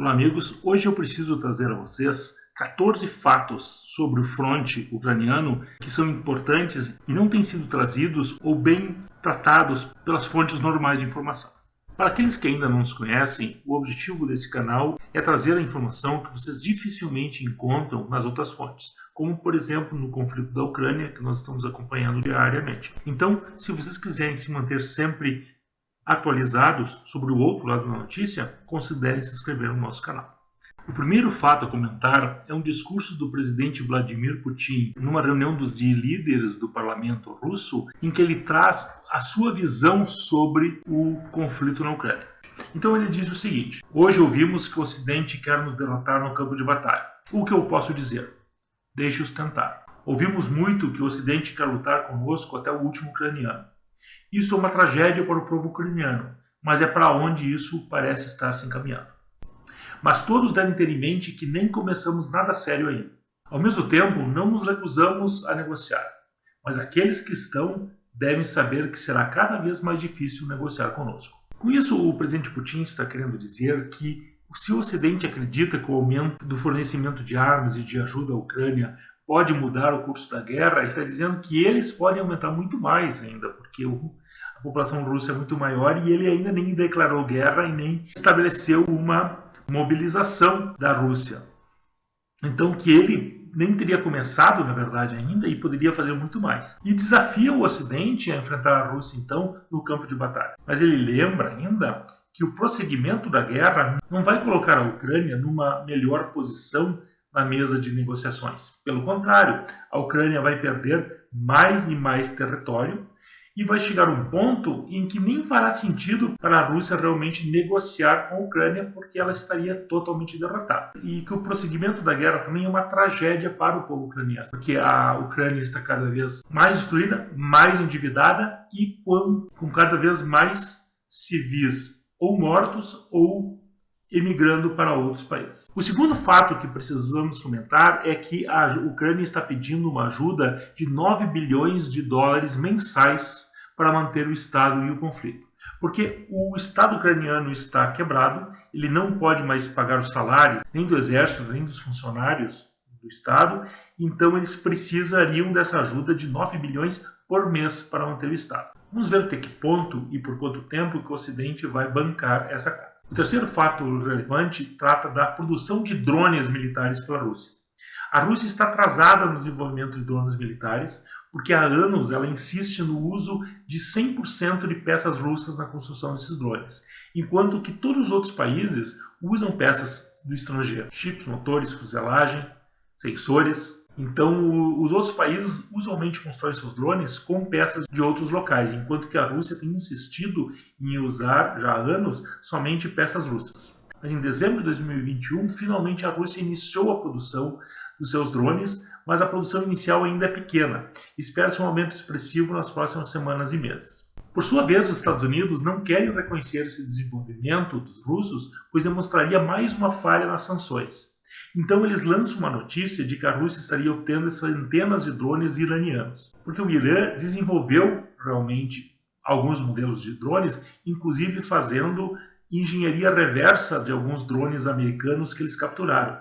Olá amigos, hoje eu preciso trazer a vocês 14 fatos sobre o fronte ucraniano que são importantes e não têm sido trazidos ou bem tratados pelas fontes normais de informação. Para aqueles que ainda não nos conhecem, o objetivo desse canal é trazer a informação que vocês dificilmente encontram nas outras fontes, como por exemplo no conflito da Ucrânia, que nós estamos acompanhando diariamente. Então, se vocês quiserem se manter sempre atualizados sobre o outro lado da notícia, considerem se inscrever no nosso canal. O primeiro fato a comentar é um discurso do presidente Vladimir Putin numa reunião de líderes do parlamento russo, em que ele traz a sua visão sobre o conflito na Ucrânia. Então ele diz o seguinte: hoje ouvimos que o Ocidente quer nos derrotar no campo de batalha. O que eu posso dizer? Deixe-os tentar. Ouvimos muito que o Ocidente quer lutar conosco até o último ucraniano. Isso é uma tragédia para o povo ucraniano, mas é para onde isso parece estar se encaminhando. Mas todos devem ter em mente que nem começamos nada sério ainda. Ao mesmo tempo, não nos recusamos a negociar, mas aqueles que estão devem saber que será cada vez mais difícil negociar conosco. Com isso, o presidente Putin está querendo dizer que se o Ocidente acredita que o aumento do fornecimento de armas e de ajuda à Ucrânia pode mudar o curso da guerra, ele está dizendo que eles podem aumentar muito mais ainda, porque a população russa é muito maior e ele ainda nem declarou guerra e nem estabeleceu uma mobilização da Rússia. Então que ele nem teria começado, na verdade, ainda, e poderia fazer muito mais. E desafia o Ocidente a enfrentar a Rússia, então, no campo de batalha. Mas ele lembra ainda que o prosseguimento da guerra não vai colocar a Ucrânia numa melhor posição na mesa de negociações. Pelo contrário, a Ucrânia vai perder mais e mais território e vai chegar um ponto em que nem fará sentido para a Rússia realmente negociar com a Ucrânia, porque ela estaria totalmente derrotada. E que o prosseguimento da guerra também é uma tragédia para o povo ucraniano, porque a Ucrânia está cada vez mais destruída, mais endividada e com cada vez mais civis ou mortos ou emigrando para outros países. O segundo fato que precisamos comentar é que a Ucrânia está pedindo uma ajuda de 9 bilhões de dólares mensais para manter o Estado e o conflito. Porque o Estado ucraniano está quebrado, ele não pode mais pagar os salários, nem do exército, nem dos funcionários do Estado, então eles precisariam dessa ajuda de 9 bilhões por mês para manter o Estado. Vamos ver até que ponto e por quanto tempo que o Ocidente vai bancar essa conta. O terceiro fato relevante trata da produção de drones militares pela Rússia. A Rússia está atrasada no desenvolvimento de drones militares, porque há anos ela insiste no uso de 100% de peças russas na construção desses drones, enquanto que todos os outros países usam peças do estrangeiro, chips, motores, fuselagem, sensores. Então, os outros países usualmente constroem seus drones com peças de outros locais, enquanto que a Rússia tem insistido em usar, já há anos, somente peças russas. Mas em dezembro de 2021, finalmente a Rússia iniciou a produção dos seus drones, mas a produção inicial ainda é pequena. Espera-se um aumento expressivo nas próximas semanas e meses. Por sua vez, os Estados Unidos não querem reconhecer esse desenvolvimento dos russos, pois demonstraria mais uma falha nas sanções. Então eles lançam uma notícia de que a Rússia estaria obtendo centenas de drones iranianos, porque o Irã desenvolveu realmente alguns modelos de drones, inclusive fazendo engenharia reversa de alguns drones americanos que eles capturaram.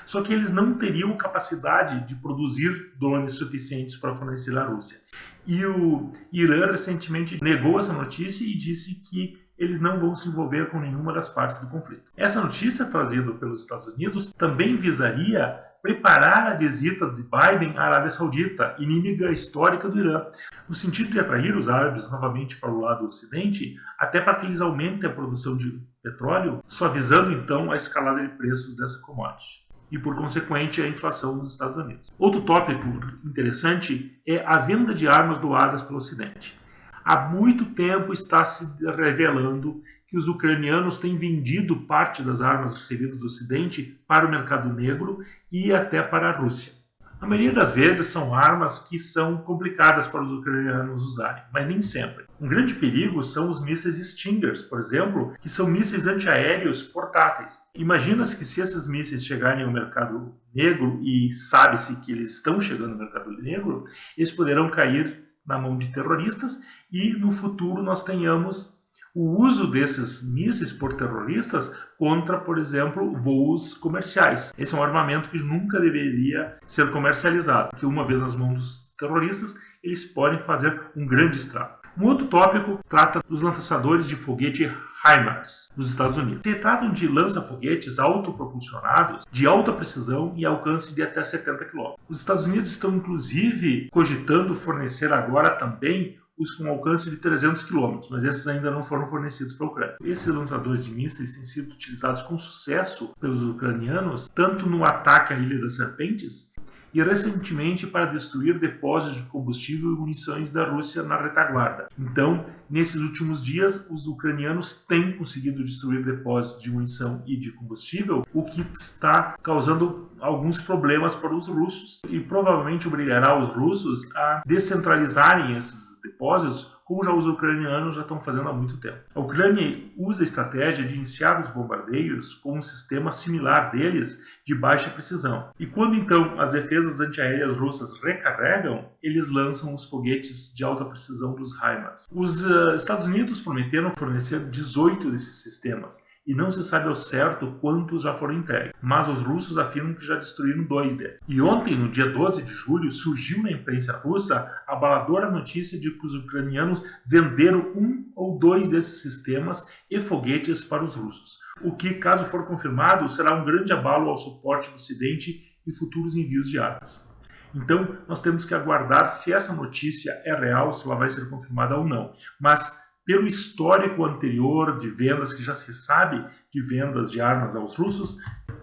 Só que eles não teriam capacidade de produzir drones suficientes para fornecer à Rússia. E o Irã recentemente negou essa notícia e disse que eles não vão se envolver com nenhuma das partes do conflito. Essa notícia trazida pelos Estados Unidos também visaria preparar a visita de Biden à Arábia Saudita, inimiga histórica do Irã, no sentido de atrair os árabes novamente para o lado do Ocidente, até para que eles aumentem a produção de petróleo, suavizando então a escalada de preços dessa commodity e, por consequente, a inflação nos Estados Unidos. Outro tópico interessante é a venda de armas doadas pelo Ocidente. Há muito tempo está se revelando que os ucranianos têm vendido parte das armas recebidas do Ocidente para o mercado negro e até para a Rússia. A maioria das vezes são armas que são complicadas para os ucranianos usarem, mas nem sempre. Um grande perigo são os mísseis Stingers, por exemplo, que são mísseis antiaéreos portáteis. Imagina-se que se esses mísseis chegarem ao mercado negro, e sabe-se que eles estão chegando ao mercado negro, eles poderão cair na mão de terroristas e no futuro nós tenhamos o uso desses mísseis por terroristas contra, por exemplo, voos comerciais. Esse é um armamento que nunca deveria ser comercializado, porque uma vez nas mãos dos terroristas, eles podem fazer um grande estrago. Um outro tópico trata dos lançadores de foguete HIMARS dos Estados Unidos. Se tratam de lança-foguetes autopropulsionados de alta precisão e alcance de até 70 km. Os Estados Unidos estão inclusive cogitando fornecer agora também os com alcance de 300 km, mas esses ainda não foram fornecidos para a Ucrânia. Esses lançadores de mísseis têm sido utilizados com sucesso pelos ucranianos, tanto no ataque à Ilha das Serpentes e recentemente para destruir depósitos de combustível e munições da Rússia na retaguarda. Então, nesses últimos dias, os ucranianos têm conseguido destruir depósitos de munição e de combustível, o que está causando alguns problemas para os russos e provavelmente obrigará os russos a descentralizarem esses depósitos, como já os ucranianos já estão fazendo há muito tempo. A Ucrânia usa a estratégia de iniciar os bombardeios com um sistema similar deles de baixa precisão. E quando então as defesas antiaéreas russas recarregam, eles lançam os foguetes de alta precisão dos HIMARS. Os Estados Unidos prometeram fornecer 18 desses sistemas, e não se sabe ao certo quantos já foram entregues, mas os russos afirmam que já destruíram 2 deles. E ontem, no dia 12 de julho, surgiu na imprensa russa a abaladora notícia de que os ucranianos venderam 1 ou 2 desses sistemas e foguetes para os russos, o que, caso for confirmado, será um grande abalo ao suporte do Ocidente e futuros envios de armas. Então, nós temos que aguardar se essa notícia é real, se ela vai ser confirmada ou não, mas pelo histórico anterior de vendas, que já se sabe de vendas de armas aos russos,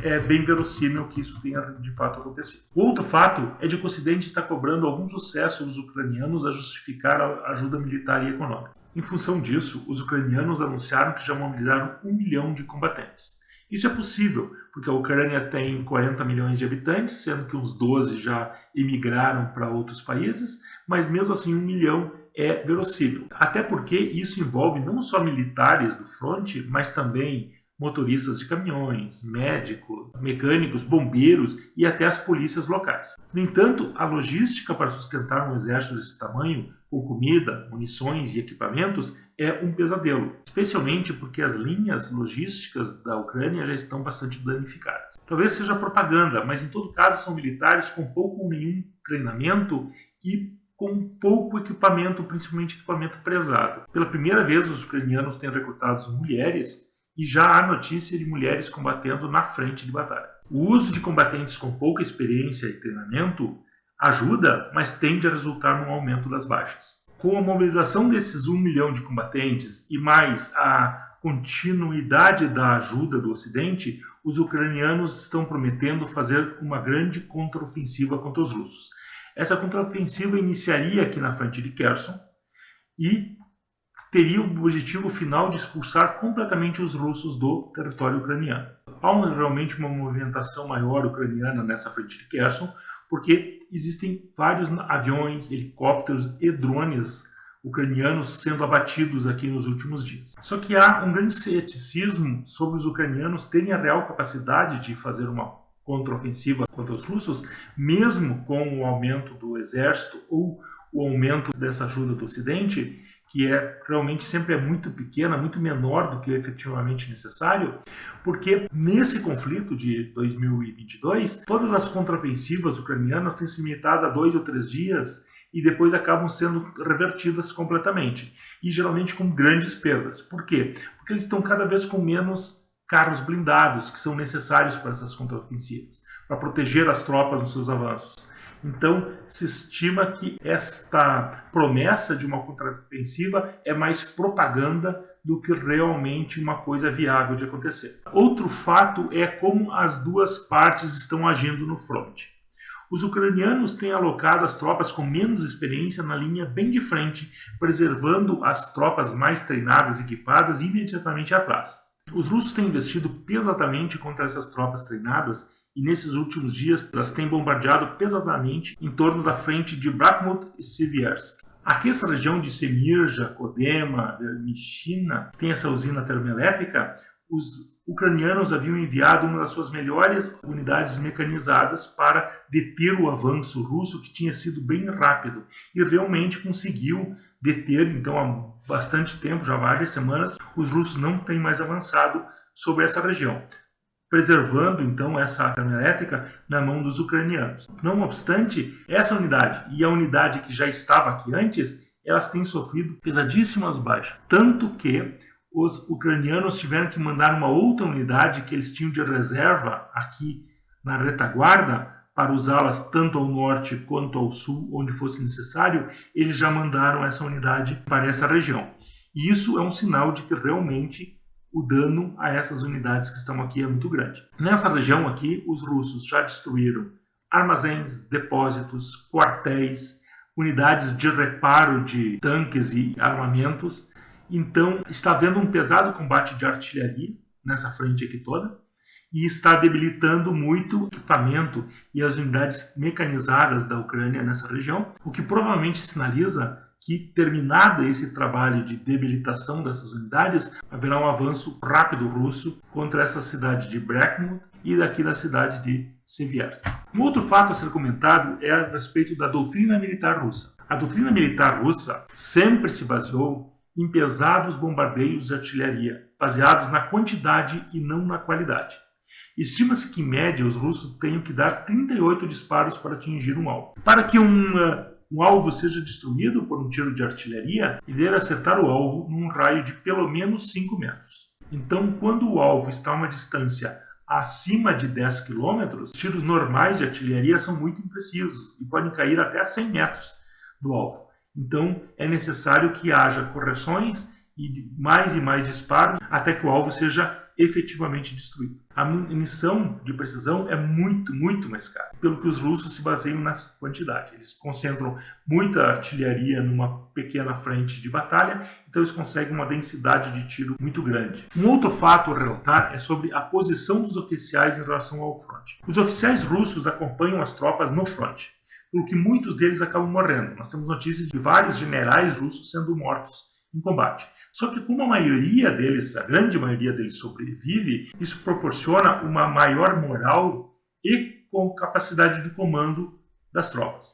é bem verossímil que isso tenha de fato acontecido. Outro fato é de que o Ocidente está cobrando algum sucesso dos ucranianos a justificar a ajuda militar e econômica. Em função disso, os ucranianos anunciaram que já mobilizaram 1 milhão de combatentes. Isso é possível, porque a Ucrânia tem 40 milhões de habitantes, sendo que uns 12 já emigraram para outros países, mas mesmo assim 1 milhão é verossímil. Até porque isso envolve não só militares do fronte, mas também motoristas de caminhões, médicos, mecânicos, bombeiros e até as polícias locais. No entanto, a logística para sustentar um exército desse tamanho, com comida, munições e equipamentos, é um pesadelo, especialmente porque as linhas logísticas da Ucrânia já estão bastante danificadas. Talvez seja propaganda, mas em todo caso são militares com pouco ou nenhum treinamento e com pouco equipamento, principalmente equipamento pesado. Pela primeira vez, os ucranianos têm recrutado mulheres e já há notícia de mulheres combatendo na frente de batalha. O uso de combatentes com pouca experiência e treinamento ajuda, mas tende a resultar num aumento das baixas. Com a mobilização desses 1 milhão de combatentes e mais a continuidade da ajuda do Ocidente, os ucranianos estão prometendo fazer uma grande contraofensiva contra os russos. Essa contraofensiva iniciaria aqui na frente de Kherson e teria o objetivo final de expulsar completamente os russos do território ucraniano. Há realmente uma movimentação maior ucraniana nessa frente de Kherson, porque existem vários aviões, helicópteros e drones ucranianos sendo abatidos aqui nos últimos dias. Só que há um grande ceticismo sobre os ucranianos terem a real capacidade de fazer uma contraofensiva contra os russos, mesmo com o aumento do exército ou o aumento dessa ajuda do Ocidente, que realmente sempre é muito pequena, muito menor do que é efetivamente necessário, porque nesse conflito de 2022, todas as contraofensivas ucranianas têm se limitado a 2 ou 3 dias e depois acabam sendo revertidas completamente, e geralmente com grandes perdas. Por quê? Porque eles estão cada vez com menos carros blindados que são necessários para essas contraofensivas, para proteger as tropas nos seus avanços. Então, se estima que esta promessa de uma contraofensiva é mais propaganda do que realmente uma coisa viável de acontecer. Outro fato é como as duas partes estão agindo no fronte. Os ucranianos têm alocado as tropas com menos experiência na linha bem de frente, preservando as tropas mais treinadas e equipadas imediatamente atrás. Os russos têm investido pesadamente contra essas tropas treinadas e nesses últimos dias elas têm bombardeado pesadamente em torno da frente de Bakhmut e Siversk. Aqui essa região de Semirja, Kodema, Vermishina, tem essa usina termoelétrica, os ucranianos haviam enviado uma das suas melhores unidades mecanizadas para deter o avanço russo, que tinha sido bem rápido, e realmente conseguiu deter, então há bastante tempo, já várias semanas, os russos não têm mais avançado sobre essa região, preservando então essa termoelétrica na mão dos ucranianos. Não obstante, essa unidade e a unidade que já estava aqui antes, elas têm sofrido pesadíssimas baixas, tanto que os ucranianos tiveram que mandar uma outra unidade que eles tinham de reserva aqui na retaguarda para usá-las tanto ao norte quanto ao sul, onde fosse necessário. Eles já mandaram essa unidade para essa região. E isso é um sinal de que realmente o dano a essas unidades que estão aqui é muito grande. Nessa região aqui, os russos já destruíram armazéns, depósitos, quartéis, unidades de reparo de tanques e armamentos. Então, está havendo um pesado combate de artilharia nessa frente aqui toda e está debilitando muito o equipamento e as unidades mecanizadas da Ucrânia nessa região, o que provavelmente sinaliza que, terminado esse trabalho de debilitação dessas unidades, haverá um avanço rápido russo contra essa cidade de Bakhmut e daqui da cidade de Seversk. Um outro fato a ser comentado é a respeito da doutrina militar russa. A doutrina militar russa sempre se baseou em pesados bombardeios de artilharia, baseados na quantidade e não na qualidade. Estima-se que, em média, os russos tenham que dar 38 disparos para atingir um alvo. Para que um alvo seja destruído por um tiro de artilharia, ele deve acertar o alvo num raio de pelo menos 5 metros. Então, quando o alvo está a uma distância acima de 10 km, tiros normais de artilharia são muito imprecisos e podem cair até a 100 metros do alvo. Então, é necessário que haja correções e mais disparos até que o alvo seja efetivamente destruído. A munição de precisão é muito mais cara, pelo que os russos se baseiam na quantidade. Eles concentram muita artilharia numa pequena frente de batalha, então eles conseguem uma densidade de tiro muito grande. Um outro fato a relatar é sobre a posição dos oficiais em relação ao fronte. Os oficiais russos acompanham as tropas no fronte, pelo que muitos deles acabam morrendo. Nós temos notícias de vários generais russos sendo mortos em combate. Só que como a grande maioria deles sobrevive, isso proporciona uma maior moral e com capacidade de comando das tropas.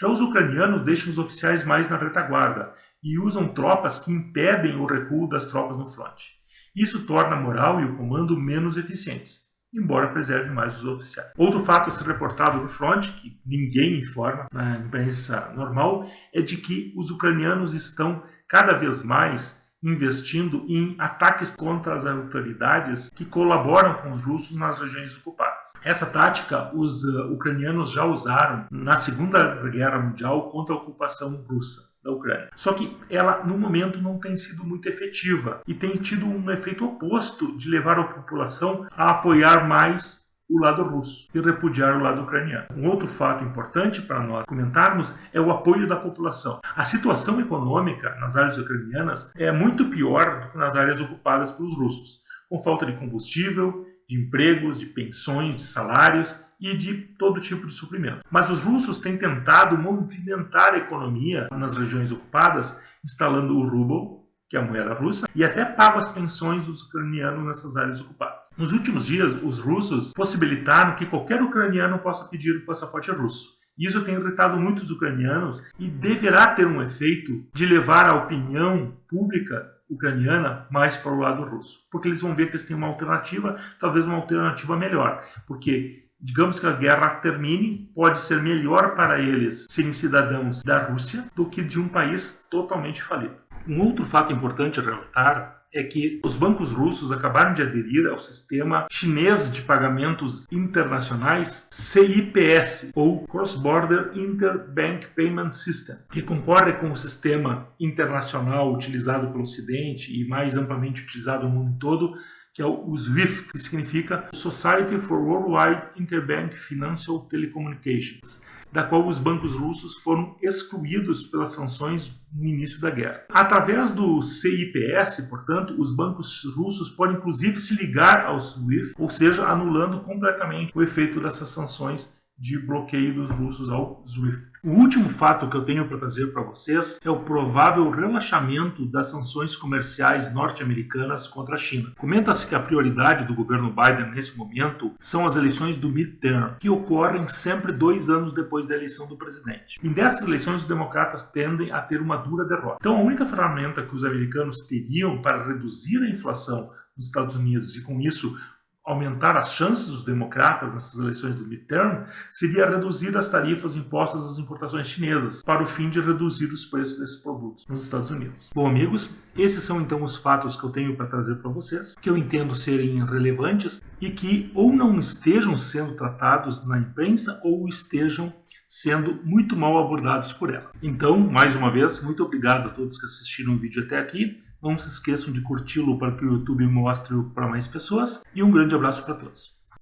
Já os ucranianos deixam os oficiais mais na retaguarda e usam tropas que impedem o recuo das tropas no fronte. Isso torna a moral e o comando menos eficientes, embora preserve mais os oficiais. Outro fato a ser reportado no fronte, que ninguém informa na imprensa normal, é de que os ucranianos estão cada vez mais investindo em ataques contra as autoridades que colaboram com os russos nas regiões ocupadas. Essa tática os ucranianos já usaram na Segunda Guerra Mundial contra a ocupação russa da Ucrânia. Só que ela, no momento, não tem sido muito efetiva e tem tido um efeito oposto de levar a população a apoiar mais o lado russo e repudiar o lado ucraniano. Um outro fato importante para nós comentarmos é o apoio da população. A situação econômica nas áreas ucranianas é muito pior do que nas áreas ocupadas pelos russos, com falta de combustível, de empregos, de pensões, de salários e de todo tipo de suprimento. Mas os russos têm tentado movimentar a economia nas regiões ocupadas, instalando o ruble, que é a moeda russa, e até pagam as pensões dos ucranianos nessas áreas ocupadas. Nos últimos dias, os russos possibilitaram que qualquer ucraniano possa pedir o passaporte russo. Isso tem irritado muitos ucranianos e deverá ter um efeito de levar a opinião pública ucraniana mais para o lado russo, porque eles vão ver que eles têm uma alternativa, talvez uma alternativa melhor, porque digamos que a guerra termine, pode ser melhor para eles serem cidadãos da Rússia do que de um país totalmente falido. Um outro fato importante a relatar é que os bancos russos acabaram de aderir ao sistema chinês de pagamentos internacionais CIPS, ou Cross Border Interbank Payment System, que concorre com o sistema internacional utilizado pelo Ocidente e mais amplamente utilizado no mundo todo, que é o SWIFT, que significa Society for Worldwide Interbank Financial Telecommunications, da qual os bancos russos foram excluídos pelas sanções no início da guerra. Através do CIPS, portanto, os bancos russos podem inclusive se ligar ao SWIFT, ou seja, anulando completamente o efeito dessas sanções de bloqueio dos russos ao SWIFT. O último fato que eu tenho para trazer para vocês é o provável relaxamento das sanções comerciais norte-americanas contra a China. Comenta-se que a prioridade do governo Biden nesse momento são as eleições do midterm, que ocorrem sempre 2 anos depois da eleição do presidente. E dessas eleições, os democratas tendem a ter uma dura derrota. Então, a única ferramenta que os americanos teriam para reduzir a inflação nos Estados Unidos e, com isso, aumentar as chances dos democratas nessas eleições do midterm, seria reduzir as tarifas impostas às importações chinesas, para o fim de reduzir os preços desses produtos nos Estados Unidos. Bom, amigos, esses são então os fatos que eu tenho para trazer para vocês, que eu entendo serem relevantes e que ou não estejam sendo tratados na imprensa ou estejam sendo muito mal abordados por ela. Então, mais uma vez, muito obrigado a todos que assistiram o vídeo até aqui. Não se esqueçam de curti-lo para que o YouTube mostre-o para mais pessoas. E um grande abraço para todos.